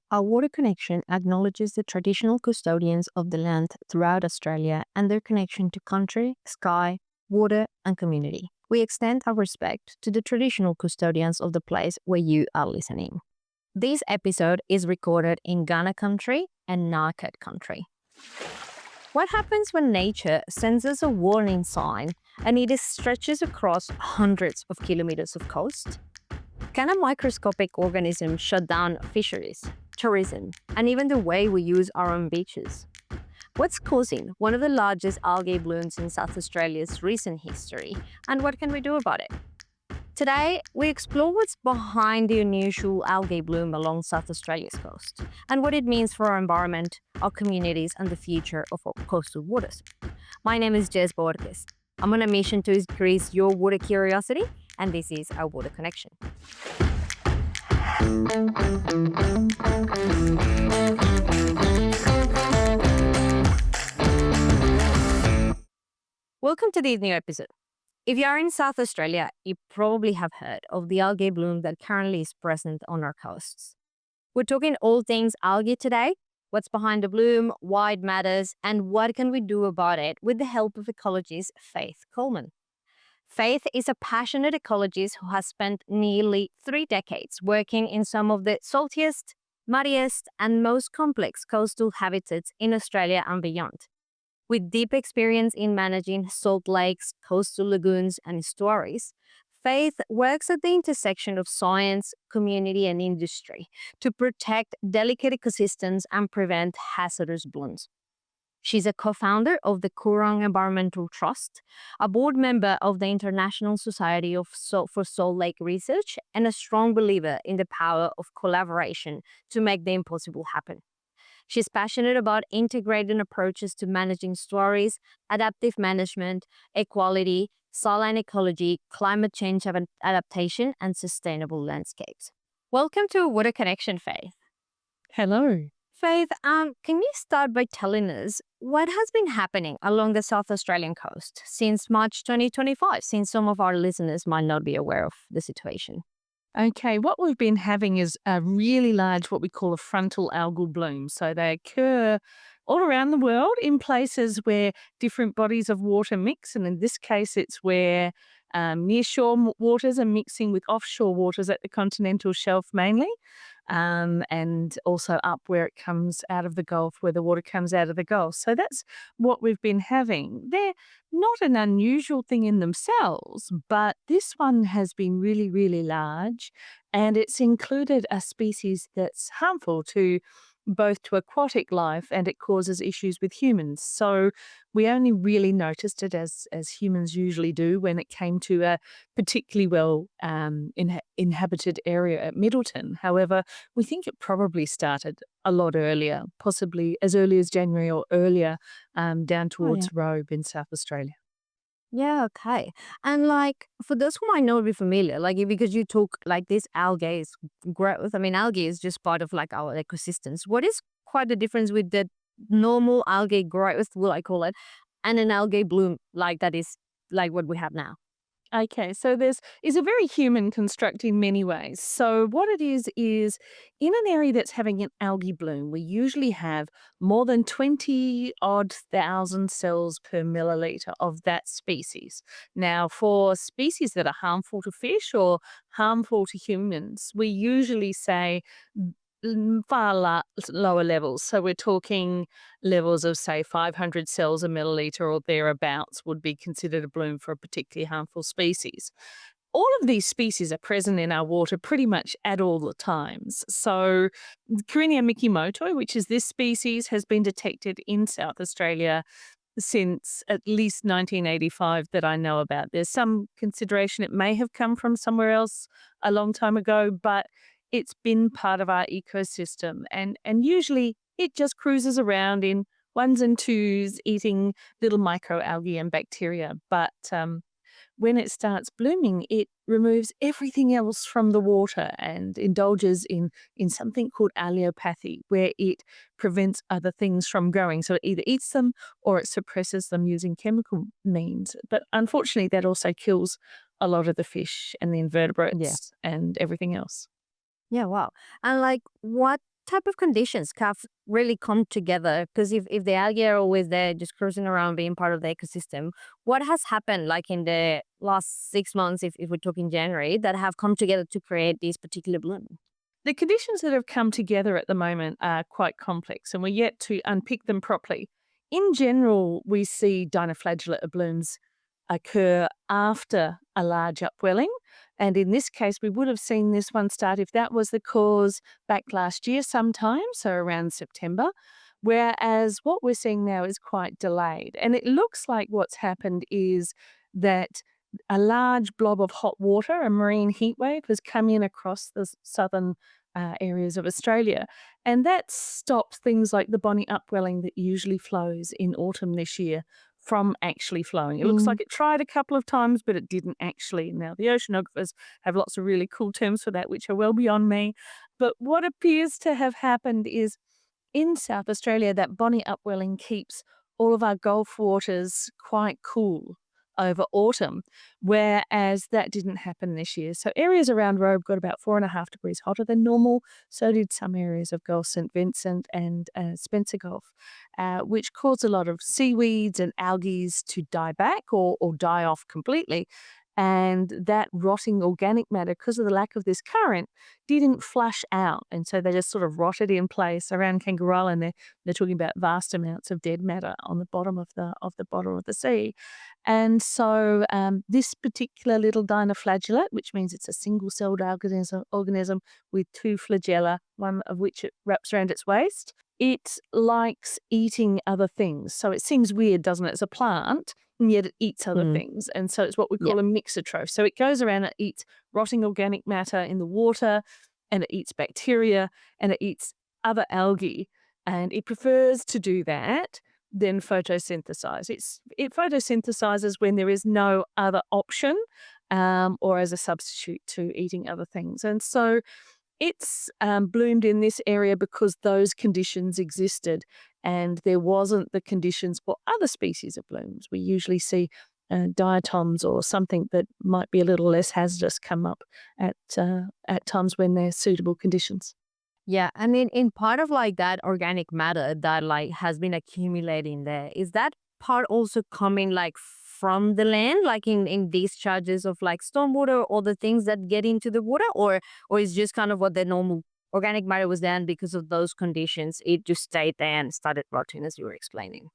Our water connection acknowledges the traditional custodians of the land throughout Australia and their connection to country, sky, water, and community. We extend our respect to the traditional custodians of the place where you are listening. This episode is recorded in Ghana country and Ngarkat country. What happens when nature sends us a warning sign and it stretches across hundreds of kilometers of coast? Can a microscopic organism shut down fisheries, tourism, and even the way we use our own beaches? What's causing one of the largest algae blooms in South Australia's recent history, and what can we do about it? Today, we explore what's behind the unusual algae bloom along South Australia's coast, and what it means for our environment, our communities, and the future of our coastal waters. My name is Jess Borges. I'm on a mission to increase your water curiosity, and this is our Water Connection. Welcome to this new episode. If you are in South Australia, you probably have heard of the algae bloom that currently is present on our coasts. We're talking all things algae today, what's behind the bloom, why it matters, and what can we do about it with the help of ecologist Faith Coleman. Faith is a passionate ecologist who has spent nearly 3 decades working in some of the saltiest, muddiest, and most complex coastal habitats in Australia and beyond. With deep experience in managing salt lakes, coastal lagoons, and estuaries, Faith works at the intersection of science, community, and industry to protect delicate ecosystems and prevent hazardous blooms. She's a co-founder of the Kaurna Environmental Trust, a board member of the International Society for Salt Lake Research, and a strong believer in the power of collaboration to make the impossible happen. She's passionate about integrating approaches to managing estuaries, adaptive management, equality, saline ecology, climate change adaptation, and sustainable landscapes. Welcome to Water Connection, Faith. Hello. Faith, can you start by telling us what has been happening along the South Australian coast since March 2025, since some of our listeners might not be aware of the situation? Okay, what we've been having is a really large, what we call a frontal algal bloom. So they occur all around the world in places where different bodies of water mix. And in this case, it's where nearshore waters are mixing with offshore waters at the continental shelf mainly. And also up where it comes out of the Gulf, where the water comes out of the Gulf. So that's what we've been having. They're not an unusual thing in themselves, but this one has been really, really large, and it's included a species that's harmful to both to aquatic life and it causes issues with humans. So we only really noticed it as humans usually do when it came to a particularly well inhabited area at Middleton. However, we think it probably started a lot earlier, possibly as early as January or earlier, down towards Robe in South Australia. Yeah, okay. And for those who might not be familiar, because you talk this algae is growth. I mean, algae is just part of our ecosystems. What is quite the difference with the normal algae growth, will I call it, and an algae bloom that is what we have now? Okay, so is a very human construct in many ways. So what it is in an area that's having an algae bloom, we usually have more than 20 odd thousand cells per milliliter of that species. Now, for species that are harmful to fish or harmful to humans, we usually say far lower levels. So we're talking levels of, say, 500 cells a milliliter or thereabouts would be considered a bloom for a particularly harmful species. All of these species are present in our water pretty much at all the times. So Karenia mikimotoi, which is this species, has been detected in South Australia since at least 1985 that I know about. There's some consideration it may have come from somewhere else a long time ago, but it's been part of our ecosystem. And usually it just cruises around in ones and twos, eating little microalgae and bacteria. But when it starts blooming, it removes everything else from the water and indulges in something called allelopathy, where it prevents other things from growing. So it either eats them or it suppresses them using chemical means. But unfortunately, that also kills a lot of the fish and the invertebrates and everything else. Yeah, wow. And what type of conditions have really come together? Because if the algae are always there, just cruising around, being part of the ecosystem, what has happened like in the last 6 months, if we're talking January, that have come together to create this particular bloom? The conditions that have come together at the moment are quite complex, and we're yet to unpick them properly. In general, we see dinoflagellate blooms occur after a large upwelling. And in this case, we would have seen this one start if that was the cause back last year sometime, so around September. Whereas what we're seeing now is quite delayed. And it looks like what's happened is that a large blob of hot water, a marine heat wave, has come in across the southern areas of Australia. And that stops things like the Bonnie upwelling that usually flows in autumn this year from actually flowing. It looks like it tried a couple of times, but it didn't actually. Now, the oceanographers have lots of really cool terms for that, which are well beyond me. But what appears to have happened is in South Australia, that Bonnie upwelling keeps all of our Gulf waters quite cool over autumn, whereas that didn't happen this year. So areas around Robe got about 4.5 degrees hotter than normal. So did some areas of Gulf St Vincent and Spencer Gulf, which caused a lot of seaweeds and algae to die back or die off completely. And that rotting organic matter, because of the lack of this current, didn't flush out. And so they just sort of rotted in place around Kangaroo Island. They're talking about vast amounts of dead matter on the bottom of the bottom of the sea. And so this particular little dinoflagellate, which means it's a single-celled organism with two flagella, one of which it wraps around its waist, it likes eating other things. So it seems weird, doesn't it? It's a plant, and yet it eats other things. And so it's what we Yeah. call a mixotroph. So it goes around and eats rotting organic matter in the water, and it eats bacteria, and it eats other algae. And it prefers to do that than photosynthesize. It photosynthesizes when there is no other option or as a substitute to eating other things. And so it's bloomed in this area because those conditions existed and there wasn't the conditions for other species of blooms. We usually see diatoms or something that might be a little less hazardous come up at times when there's suitable conditions. Yeah, and in part of like that organic matter that like has been accumulating there, is that part also coming like from the land, like in these charges of like stormwater or the things that get into the water, or is just kind of what the normal organic matter was then because of those conditions, it just stayed there and started rotting as you were explaining.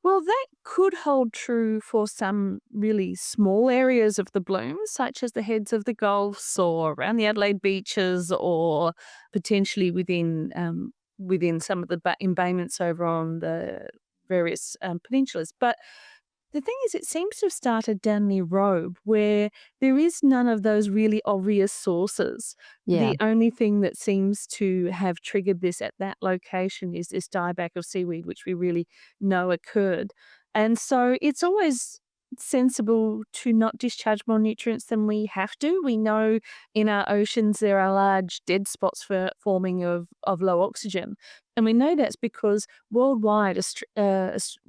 Well, that could hold true for some really small areas of the bloom, such as the heads of the Gulfs or around the Adelaide beaches, or potentially within some of the embayments over on the various peninsulas. But the thing is, it seems to have started down near Robe, where there is none of those really obvious sources. Yeah. The only thing that seems to have triggered this at that location is this dieback of seaweed, which we really know occurred. And so it's always sensible to not discharge more nutrients than we have to. We know in our oceans there are large dead spots for forming of low oxygen. And we know that's because worldwide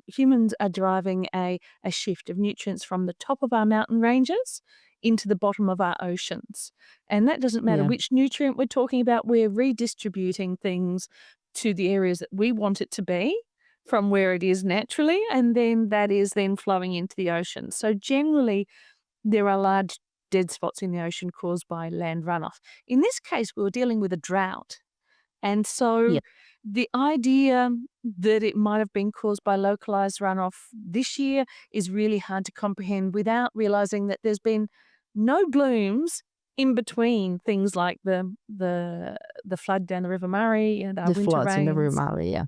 humans are driving a shift of nutrients from the top of our mountain ranges into the bottom of our oceans. And that doesn't matter Yeah. which nutrient we're talking about, we're redistributing things to the areas that we want it to be from where it is naturally, and then that is then flowing into the ocean. So generally, there are large dead spots in the ocean caused by land runoff. In this case, we were dealing with a drought. And so Yeah. the idea that it might have been caused by localized runoff this year is really hard to comprehend without realizing that there's been no blooms in between things like the flood down the River Murray and our The winter floods in the rains. Rumali, yeah.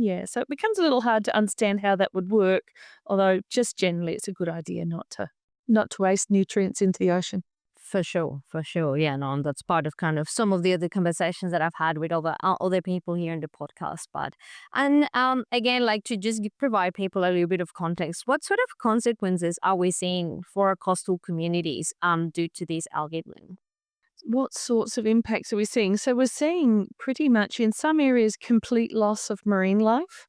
Yeah, so it becomes a little hard to understand how that would work, although just generally it's a good idea not to waste nutrients into the ocean. For sure, for sure. Yeah, no, and that's part of kind of some of the other conversations that I've had with other people here in the podcast. But and again, like to just provide people a little bit of context, what sort of consequences are we seeing for our coastal communities due to these algae bloom? What sorts of impacts are we seeing? So we're seeing pretty much in some areas complete loss of marine life,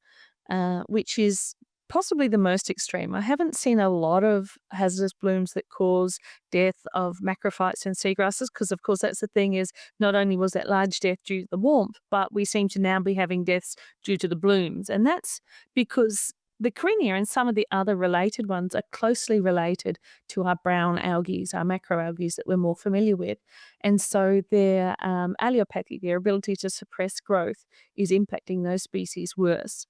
which is possibly the most extreme. I haven't seen a lot of hazardous blooms that cause death of macrophytes and seagrasses because, of course, that's the thing is not only was that large death due to the warmth, but we seem to now be having deaths due to the blooms. And that's because the Karenia and some of the other related ones are closely related to our brown algae, our macroalgae that we're more familiar with. And so their allelopathy, their ability to suppress growth, is impacting those species worse.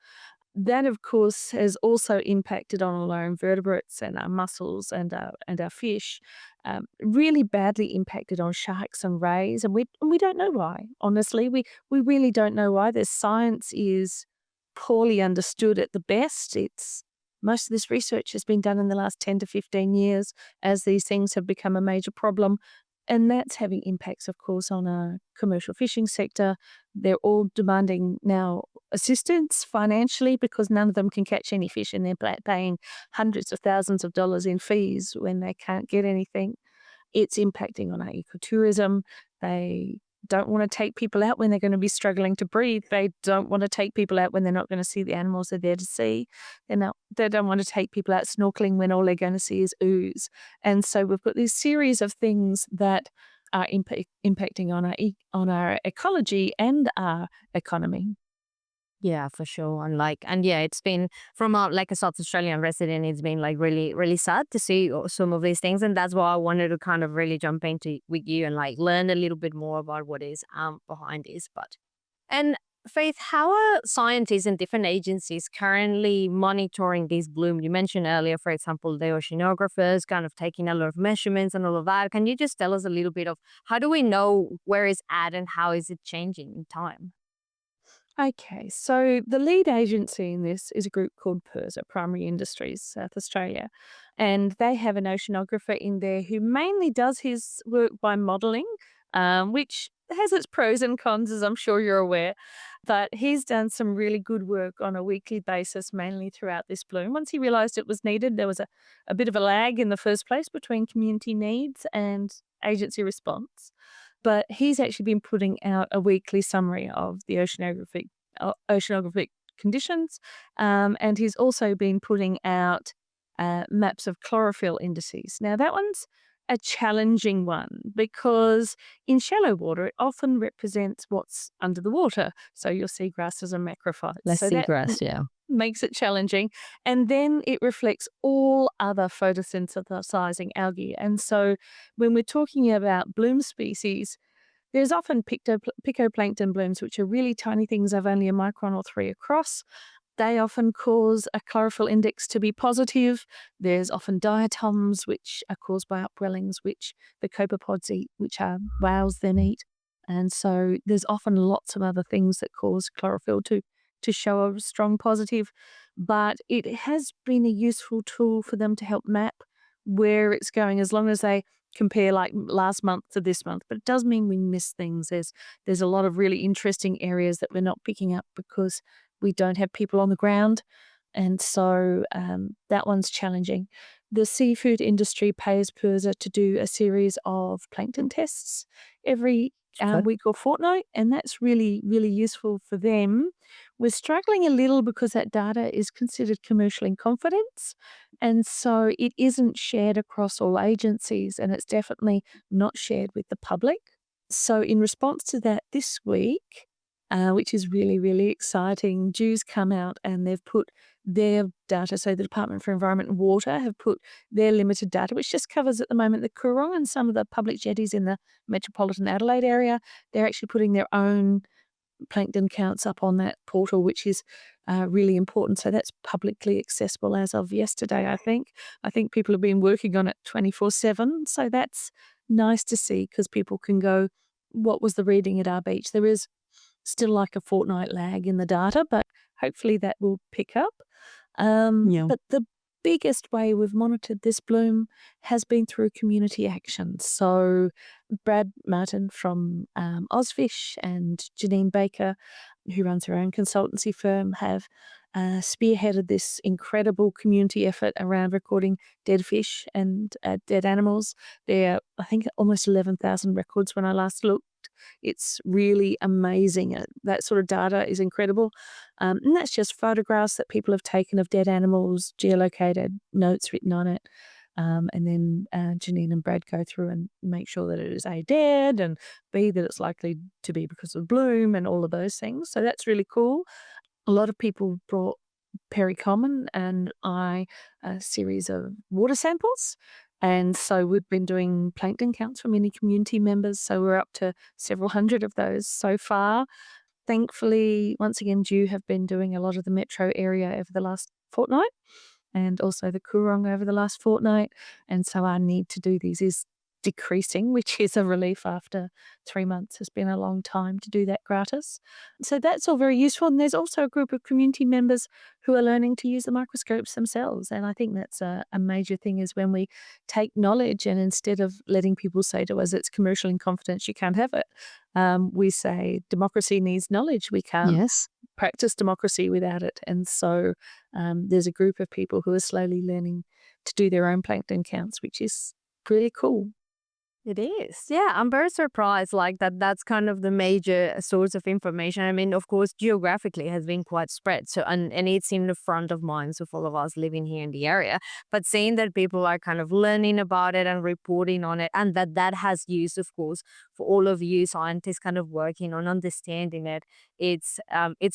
That, of course, has also impacted on all our invertebrates and our mussels and our fish, really badly impacted on sharks and rays, and we don't know why. Honestly, we really don't know why. The science is poorly understood at the best. It's most of this research has been done in the last 10 to 15 years as these things have become a major problem. And that's having impacts, of course, on our commercial fishing sector. They're all demanding now assistance financially because none of them can catch any fish and they're paying hundreds of thousands of dollars in fees when they can't get anything. It's impacting on our ecotourism. They don't want to take people out when they're going to be struggling to breathe. They don't want to take people out when they're not going to see the animals they're there to see. They don't want to take people out snorkeling when all they're going to see is ooze. And so we've got this series of things that are impacting on our ecology and our economy. Yeah, for sure. And yeah, it's been from like a South Australian resident, it's been like really, really sad to see some of these things. And that's why I wanted to kind of really jump into with you and like learn a little bit more about what is behind this. And Faith, how are scientists and different agencies currently monitoring this bloom? You mentioned earlier, for example, the oceanographers kind of taking a lot of measurements and all of that. Can you just tell us a little bit of how do we know where it's at and how is it changing in time? Okay, so the lead agency in this is a group called PIRSA, Primary Industries, South Australia. And they have an oceanographer in there who mainly does his work by modelling, which has its pros and cons, as I'm sure you're aware. But he's done some really good work on a weekly basis, mainly throughout this bloom. Once he realised it was needed, there was a bit of a lag in the first place between community needs and agency response. But he's actually been putting out a weekly summary of the oceanographic conditions, and he's also been putting out maps of chlorophyll indices. Now, that one's a challenging one because in shallow water, it often represents what's under the water. So you'll see grasses and macrophytes. Less So that seagrass, yeah. makes it challenging. And then it reflects all other photosynthesizing algae. And so when we're talking about bloom species, there's often picoplankton blooms, which are really tiny things of only a micron or 3 across. They often cause a chlorophyll index to be positive. There's often diatoms, which are caused by upwellings, which the copepods eat, which are whales then eat. And so there's often lots of other things that cause chlorophyll to show a strong positive. But it has been a useful tool for them to help map where it's going as long as they compare like last month to this month. But it does mean we miss things. There's a lot of really interesting areas that we're not picking up because we don't have people on the ground. And so that one's challenging. The seafood industry pays PIRSA to do a series of plankton tests every Okay. week or fortnight, and that's really, really useful for them. We're struggling a little because that data is considered commercial in confidence, and so it isn't shared across all agencies, and it's definitely not shared with the public. So, in response to that, this week, which is really, really exciting, Dew's come out and they've put their data. So, the Department for Environment and Water have put their limited data, which just covers at the moment the Coorong and some of the public jetties in the metropolitan Adelaide area. They're actually putting their own plankton counts up on that portal, which is really important. So that's publicly accessible as of yesterday, I think. I think people have been working on it 24/7. So that's nice to see because people can go, what was the reading at our beach? There is still like a fortnight lag in the data, but hopefully that will pick up. Yeah. But the biggest way we've monitored this bloom has been through community action. So Brad Martin from Ozfish and Janine Baker, who runs her own consultancy firm, have spearheaded this incredible community effort around recording dead fish and dead animals. There are, I think, almost 11,000 records when I last looked. It's really amazing. That sort of data is incredible. And that's just photographs that people have taken of dead animals, geolocated, notes written on it. And then Janine and Brad go through and make sure that it is A, dead, and B, that it's likely to be because of bloom and all of those things. So that's really cool. A lot of people brought Coleman and I a series of water samples. And so we've been doing plankton counts for many community members. So we're up to several hundred of those so far. Thankfully, once again, Dew have been doing a lot of the metro area over the last fortnight and also the Coorong over the last fortnight. And so our need to do these is decreasing, which is a relief after 3 months. Has been a long time to do that gratis. So that's all very useful. And there's also a group of community members who are learning to use the microscopes themselves. And I think that's a major thing is when we take knowledge and instead of letting people say to us, it's commercial in confidence, you can't have it, we say democracy needs knowledge. We can't Yes. practice democracy without it. And so there's a group of people who are slowly learning to do their own plankton counts, which is really cool. It is. Yeah, I'm very surprised like that that's kind of the major source of information. I mean, of course, geographically it has been quite spread. So and it's in the front of minds of all of us living here in the area. But seeing that people are kind of learning about it and reporting on it and that has use, of course, for all of you scientists kind of working on understanding it, it's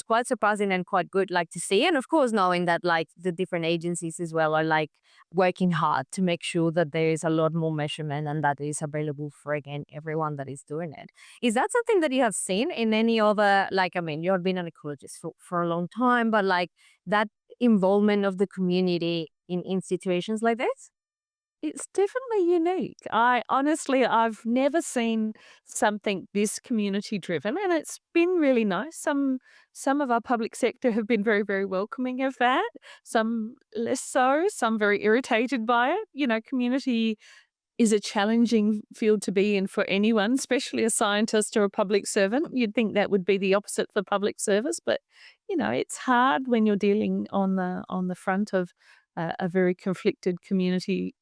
quite surprising and quite good like to see. And of course knowing that like the different agencies as well are like working hard to make sure that there is a lot more measurement and that is available for again everyone that is doing it. Is that something that you have seen in any other like I mean you have been an ecologist for a long time, but like that involvement of the community in situations like this? It's definitely unique. I've never seen something this community driven, and it's been really nice. Some of our public sector have been very, very welcoming of that. Some less so. Some very irritated by it. Community is a challenging field to be in for anyone, especially a scientist or a public servant. You'd think that would be the opposite for public service, but it's hard when you're dealing on the front of a very conflicted community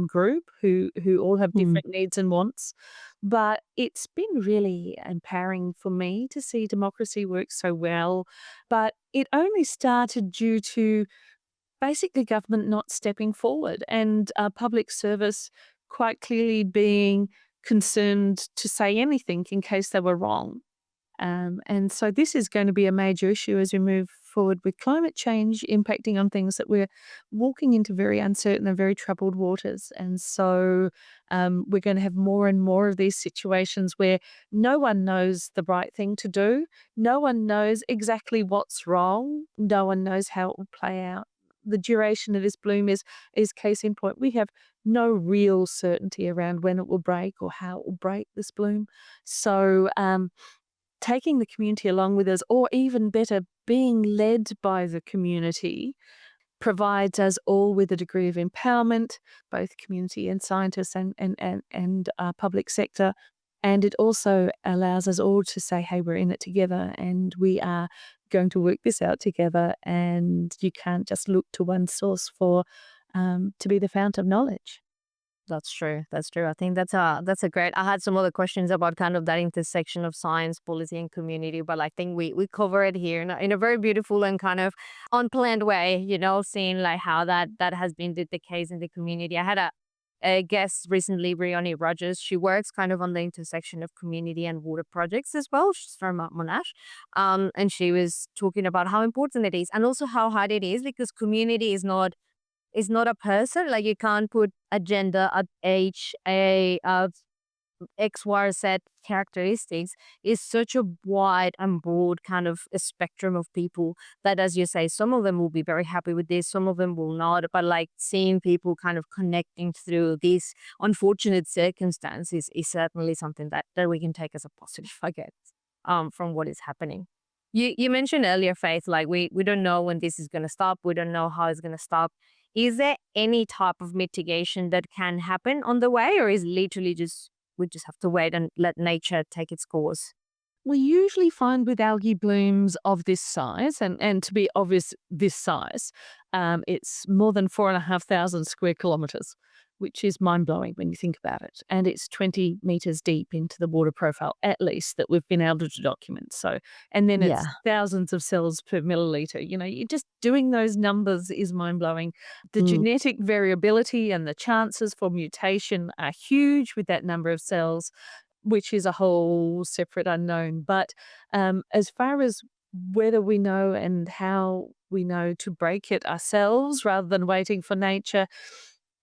group who all have Hmm. different needs and wants. But it's been really empowering for me to see democracy work so well. But it only started due to basically government not stepping forward and public service quite clearly being concerned to say anything in case they were wrong. And so this is going to be a major issue as we move forward with climate change impacting on things that we're walking into very uncertain and very troubled waters. And so we're going to have more and more of these situations where no one knows the right thing to do. No one knows exactly what's wrong. No one knows how it will play out. The duration of this bloom is case in point. We have no real certainty around when it will break or how it will break this bloom. So taking the community along with us, or even better, being led by the community, provides us all with a degree of empowerment, both community and scientists and public sector. And it also allows us all to say, hey, we're in it together and we are going to work this out together. And you can't just look to one source for to be the fount of knowledge. That's true. That's true. I think that's a great. I had some other questions about kind of that intersection of science, policy, and community, but I think we cover it here in a very beautiful and kind of unplanned way. Seeing like how that has been the case in the community. I had a guest recently, Brioni Rogers. She works kind of on the intersection of community and water projects as well. She's from Monash, and she was talking about how important it is, and also how hard it is because community is not a person. Like you can't put a gender, a age, a X, Y, Z characteristics. Is such a wide and broad kind of a spectrum of people that, as you say, some of them will be very happy with this, some of them will not. But like seeing people kind of connecting through these unfortunate circumstances is certainly something that we can take as a positive, I guess, from what is happening. You mentioned earlier, Faith, like we don't know when this is gonna stop. We don't know how it's gonna stop. Is there any type of mitigation that can happen on the way, or is literally just we just have to wait and let nature take its course? We usually find with algae blooms of this size, and to be obvious, this size, it's more than 4,500 square kilometres. which is mind-blowing when you think about it. And it's 20 meters deep into the water profile, at least, that we've been able to document. So, and then it's Yeah. thousands of cells per milliliter. You're just doing those numbers is mind-blowing. The Mm. genetic variability and the chances for mutation are huge with that number of cells, which is a whole separate unknown. But as far as whether we know and how we know to break it ourselves rather than waiting for nature,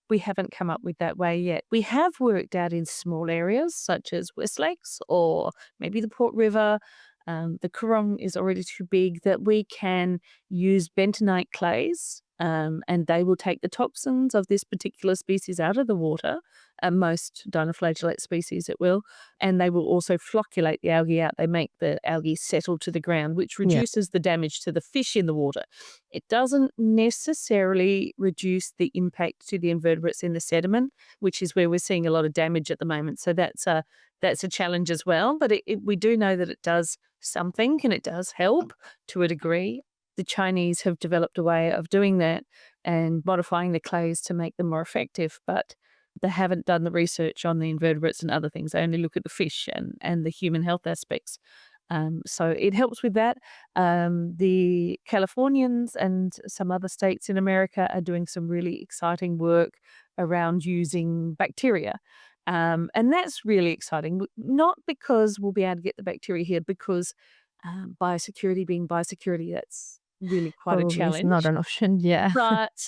we haven't come up with that way yet. We have worked out in small areas such as West Lakes or maybe the Port River. The Karong is already too big that we can use bentonite clays, and they will take the toxins of this particular species out of the water. Most dinoflagellate species it will, and they will also flocculate the algae out. They make the algae settle to the ground, which Yeah. reduces the damage to the fish in the water. It doesn't necessarily reduce the impact to the invertebrates in the sediment, which is where we're seeing a lot of damage at the moment. So that's a challenge as well. But we do know that it does something and it does help to a degree. The Chinese have developed a way of doing that and modifying the clays to make them more effective, but they haven't done the research on the invertebrates and other things. They only look at the fish and the human health aspects. So it helps with that. The Californians and some other states in America are doing some really exciting work around using bacteria. And that's really exciting, not because we'll be able to get the bacteria here, because biosecurity being biosecurity, that's really quite a Probably it's not challenge. an option. Yeah. But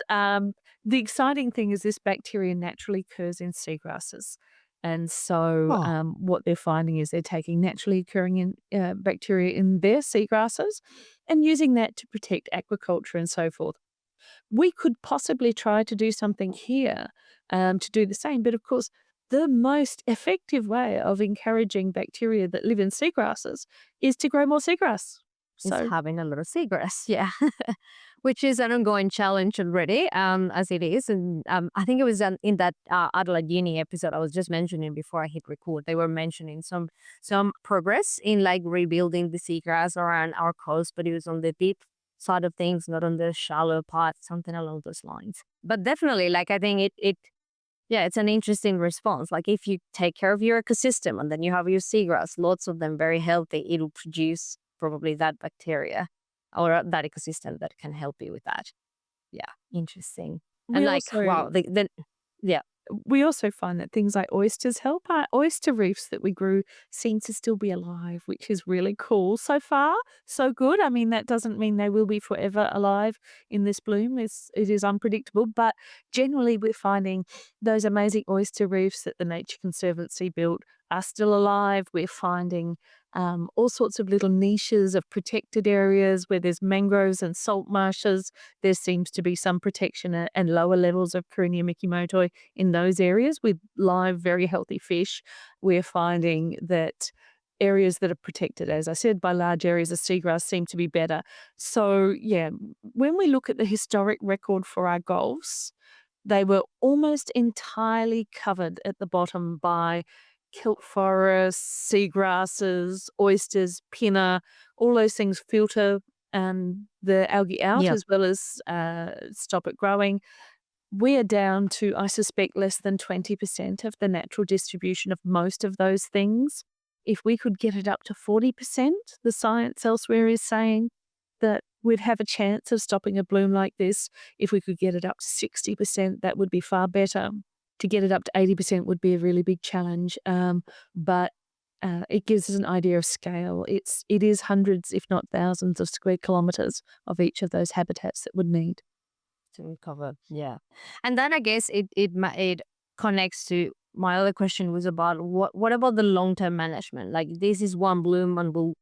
the exciting thing is this bacteria naturally occurs in seagrasses. And so Oh. what they're finding is they're taking naturally occurring bacteria in their seagrasses and using that to protect aquaculture and so forth. We could possibly try to do something here to do the same. But of course, the most effective way of encouraging bacteria that live in seagrasses is to grow more seagrass. Is So having a lot of seagrass. Yeah. Which is an ongoing challenge already, as it is. And I think it was in that Adelaide Uni episode I was just mentioning before I hit record. They were mentioning some progress in like rebuilding the seagrass around our coast, but it was on the deep side of things, not on the shallow part, something along those lines. But definitely, like I think it yeah, it's an interesting response. Like if you take care of your ecosystem and then you have your seagrass, lots of them very healthy, it'll produce probably that bacteria or that ecosystem that can help you with that. Yeah, interesting. And we like, also wow, yeah, We also find that things like oysters help. Our oyster reefs that we grew seem to still be alive, which is really cool. So far, so good. I mean, that doesn't mean they will be forever alive in this bloom. It is unpredictable, but generally we're finding those amazing oyster reefs that the Nature Conservancy built are still alive. We're finding all sorts of little niches of protected areas where there's mangroves and salt marshes. There seems to be some protection and lower levels of Karenia mikimotoi in those areas with live, very healthy fish. We're finding that areas that are protected, as I said, by large areas of seagrass seem to be better. So, yeah, when we look at the historic record for our gulfs, they were almost entirely covered at the bottom by kilt forests, seagrasses, oysters, pinna, all those things filter the algae out yeah, as well as stop it growing. We are down to, I suspect, less than 20% of the natural distribution of most of those things. If we could get it up to 40%, the science elsewhere is saying that we'd have a chance of stopping a bloom like this. If we could get it up to 60%, that would be far better. To get it up to 80% would be a really big challenge, but it gives us an idea of scale. It is hundreds, if not thousands, of square kilometres of each of those habitats that would need. to cover. Yeah, and then I guess it connects to my other question was about what about the long term management? Like this is one bloom and we'll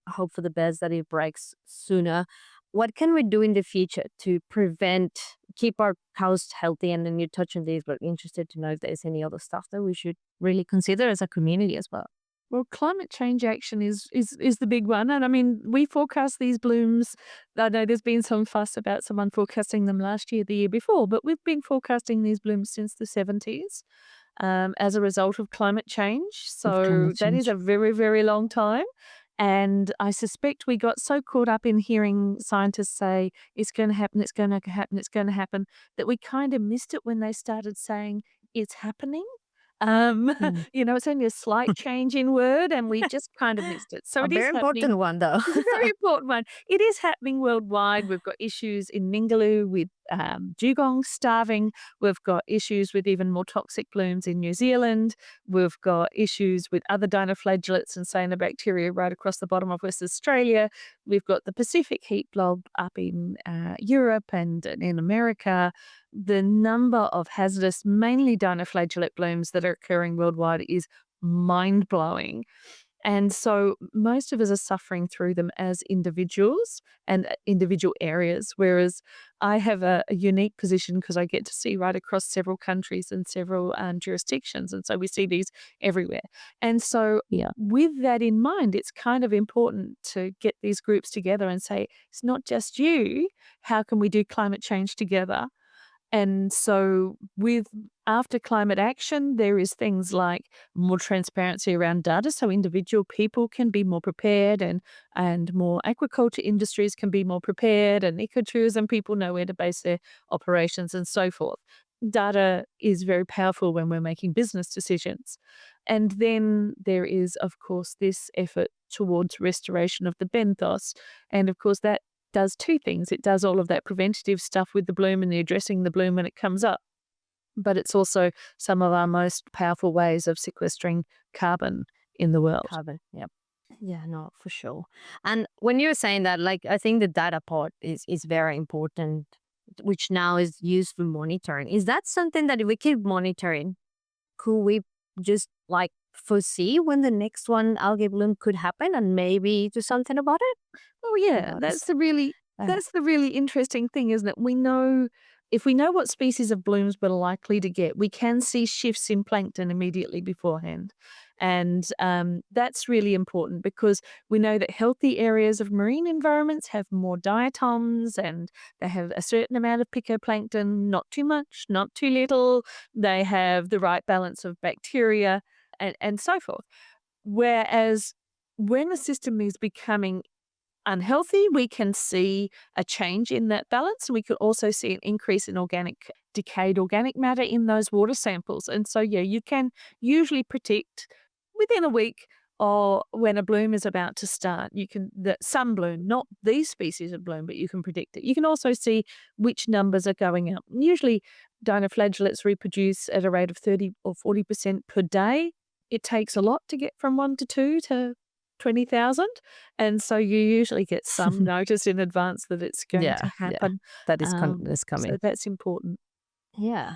hope for the best that it breaks sooner. What can we do in the future to keep our coast healthy? And then you touch on these, but interested to know if there's any other stuff that we should really consider as a community as well. Well, climate change action is the big one, and I mean, we forecast these blooms. I know there's been some fuss about someone forecasting them last year, the year before, but we've been forecasting these blooms since the 70s as a result of climate change. Of So climate that is change. a very, very long time. And I suspect we got so caught up in hearing scientists say it's going to happen, it's going to happen, it's going to happen, that we kind of missed it when they started saying it's happening. Mm. It's only a slight change in word and we've just kind of missed it. So A it is very happening. important one, though. It's a very important one. It is happening worldwide. We've got issues in Ningaloo with dugong starving. We've got issues with even more toxic blooms in New Zealand. We've got issues with other dinoflagellates and cyanobacteria right across the bottom of West Australia. We've got the Pacific heat blob up in Europe and in America. The number of hazardous, mainly dinoflagellate blooms that are occurring worldwide is mind blowing. And so most of us are suffering through them as individuals and individual areas, whereas I have a unique position because I get to see right across several countries and several jurisdictions. And so we see these everywhere. And so, Yeah. with that in mind, it's kind of important to get these groups together and say, it's not just you. How can we do climate change together? And so with after climate action, there is things like more transparency around data so individual people can be more prepared and more aquaculture industries can be more prepared and ecotourism people know where to base their operations and so forth. Data is very powerful when we're making business decisions. And then there is, of course, this effort towards restoration of the benthos. And of course, that does two things. It does all of that preventative stuff with the bloom and the addressing the bloom when it comes up. But it's also some of our most powerful ways of sequestering carbon in the world. Carbon. Yep. Yeah, no, for sure. And when you're saying that, like, I think the data part is very important, which now is used for monitoring. Is that something that if we keep monitoring, could we just like foresee when the next one algae bloom could happen and maybe do something about it? Oh yeah, No, uh, that's the really interesting thing, isn't it? We know if we know what species of blooms we're likely to get, we can see shifts in plankton immediately beforehand. And that's really important because we know that healthy areas of marine environments have more diatoms and they have a certain amount of phytoplankton, not too much, not too little. They have the right balance of bacteria and so forth. Whereas when a system is becoming unhealthy, we can see a change in that balance. We could also see an increase in decayed organic matter in those water samples. And so, yeah, you can usually predict within a week or when a bloom is about to start. Some bloom, not these species of bloom, but you can predict it. You can also see which numbers are going up. Usually, dinoflagellates reproduce at a rate of 30 or 40% per day. It takes a lot to get from 1 to 2 to 20,000. And so you usually get some notice in advance that it's going to yeah, happen. that is So coming. that's important. Yeah.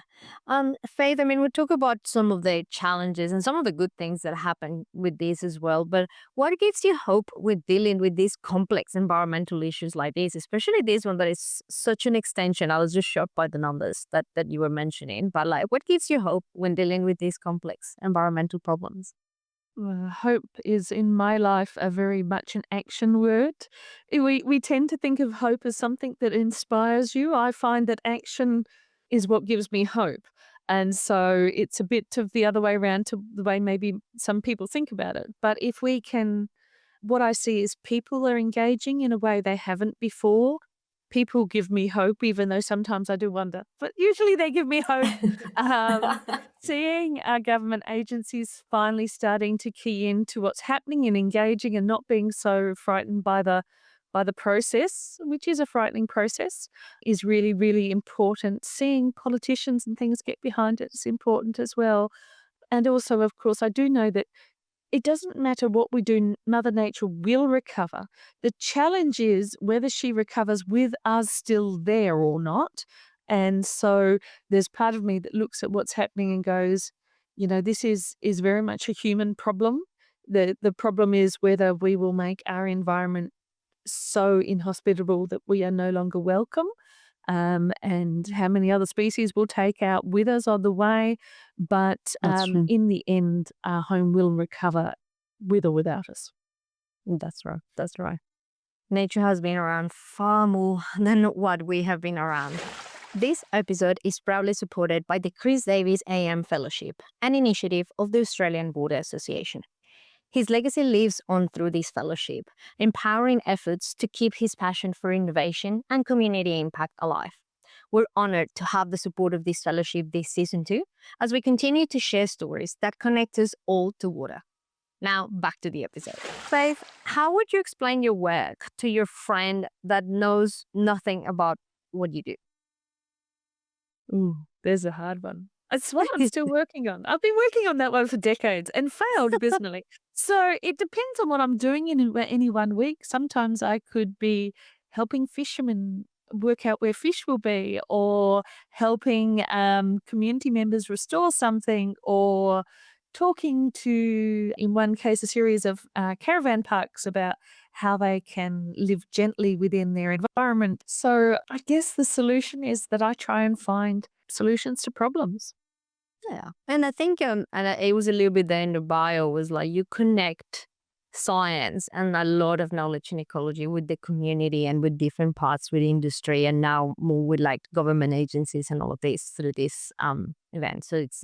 Faith, I mean, we talk about some of the challenges and some of the good things that happen with this as well. But what gives you hope with dealing with these complex environmental issues like this, especially this one that is such an extension? I was just shocked by the numbers that you were mentioning. But like, what gives you hope when dealing with these complex environmental problems? Hope is in my life a very much an action word. We tend to think of hope as something that inspires you. I find that action is what gives me hope. And so it's a bit of the other way around to the way maybe some people think about it. But if we can what I see is people are engaging in a way they haven't before. People give me hope, even though sometimes I do wonder, but usually they give me hope. Um, Seeing our government agencies finally starting to key into what's happening and engaging and not being so frightened by the process, which is a frightening process, is really, really important. Seeing politicians and things get behind it is important as well. And also, of course, I do know that it doesn't matter what we do, Mother Nature will recover. The challenge is whether she recovers with us still there or not. And so there's part of me that looks at what's happening and goes, this is very much a human problem. The problem is whether we will make our environment so inhospitable that we are no longer welcome, and how many other species we'll take out with us on the way. But That's true. in the end, our home will recover with or without us. That's right. That's right. Nature has been around far more than what we have been around. This episode is proudly supported by the Chris Davis AM Fellowship, an initiative of the Australian Water Association. His legacy lives on through this fellowship, empowering efforts to keep his passion for innovation and community impact alive. we're honored to have the support of this fellowship this season too, as we continue to share stories that connect us all to water. Now, back to the episode. Faith, how would you explain your work to your friend that knows nothing about what you do? Ooh, there's a hard one. It's one I'm still working on. I've been working on that one for decades and failed abysmally. So it depends on what I'm doing in any one week. Sometimes I could be helping fishermen work out where fish will be, or helping community members restore something, or talking to, in one case, a series of caravan parks about how they can live gently within their environment. So I guess the solution is that I try and find solutions to problems. Yeah. And I think it was a little bit there in the bio was like you connect science and a lot of knowledge in ecology with the community and with different parts with industry and now more with like government agencies and all of this through this event. So it's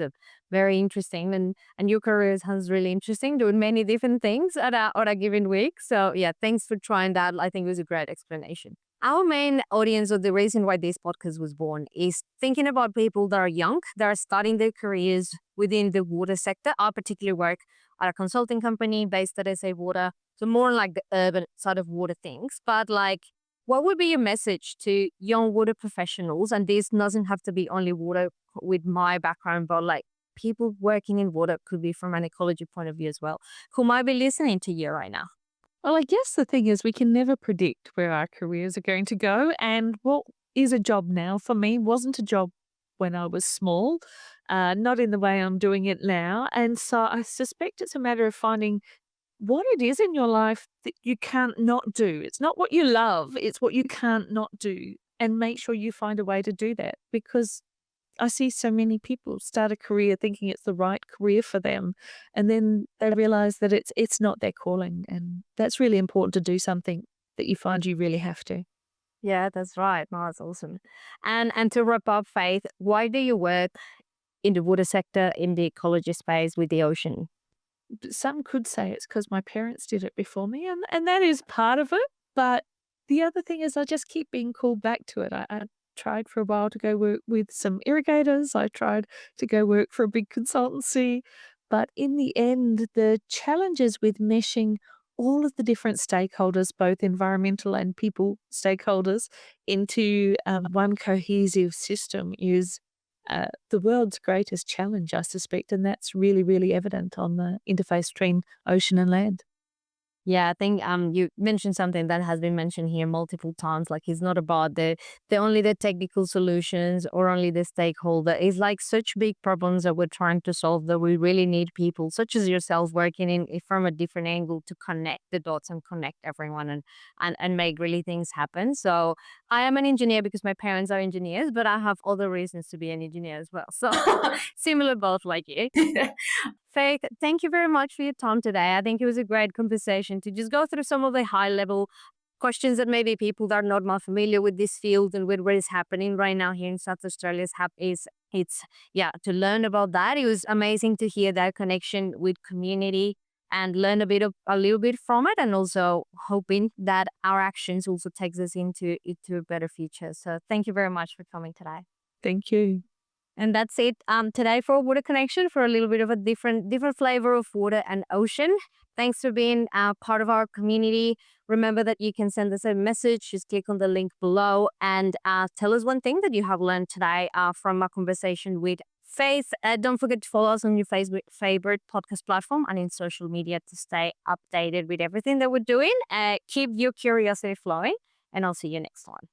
very interesting and your career sounds really interesting, doing many different things at a given week. So yeah, thanks for trying that. I think it was a great explanation. Our main audience, or the reason why this podcast was born, is thinking about people that are young, that are starting their careers within the water sector. I particularly work at a consulting company based at SA Water, so more like the urban side of water things. But like, what would be your message to young water professionals? And this doesn't have to be only water with my background, but like people working in water could be from an ecology point of view as well, who might be listening to you right now. Well, I guess the thing is we can never predict where our careers are going to go. And what is a job now for me wasn't a job when I was small, not in the way I'm doing it now. And so I suspect it's a matter of finding what it is in your life that you can't not do. It's not what you love, it's what you can't not do. And make sure you find a way to do that, because I see so many people start a career thinking it's the right career for them, and then they realize that it's not their calling, and that's really important to do something that you find you really have to. Yeah, that's right. No, that's awesome. And to wrap up, Faith, why do you work in the water sector in the ecology space with the ocean? Some could say it's because my parents did it before me, and that is part of it. But the other thing is I just keep being called back to it. I tried for a while to go work with some irrigators. I tried to go work for a big consultancy. But in the end, the challenges with meshing all of the different stakeholders, both environmental and people stakeholders, into one cohesive system is the world's greatest challenge, I suspect, and that's really, really evident on the interface between ocean and land. Yeah, I think you mentioned something that has been mentioned here multiple times. Like it's not about the only the technical solutions or only the stakeholder. It's like such big problems that we're trying to solve that we really need people such as yourself working in from a different angle to connect the dots and connect everyone and make really things happen. So I am an engineer because my parents are engineers, but I have other reasons to be an engineer as well. So similar both like you. Faith, thank you very much for your time today. I think it was a great conversation to just go through some of the high level questions that maybe people that are not more familiar with this field and with what is happening right now here in South Australia is it's yeah, to learn about that. It was amazing to hear that connection with community and learn a little bit from it, and also hoping that our actions also takes us into a better future. So thank you very much for coming today. Thank you. And that's it today for Water Connection, for a little bit of a different flavor of water and ocean. Thanks for being part of our community. Remember that you can send us a message. Just click on the link below and tell us one thing that you have learned today from our conversation with Faith. Don't forget to follow us on your Facebook favorite podcast platform and in social media to stay updated with everything that we're doing. Keep your curiosity flowing, and I'll see you next time.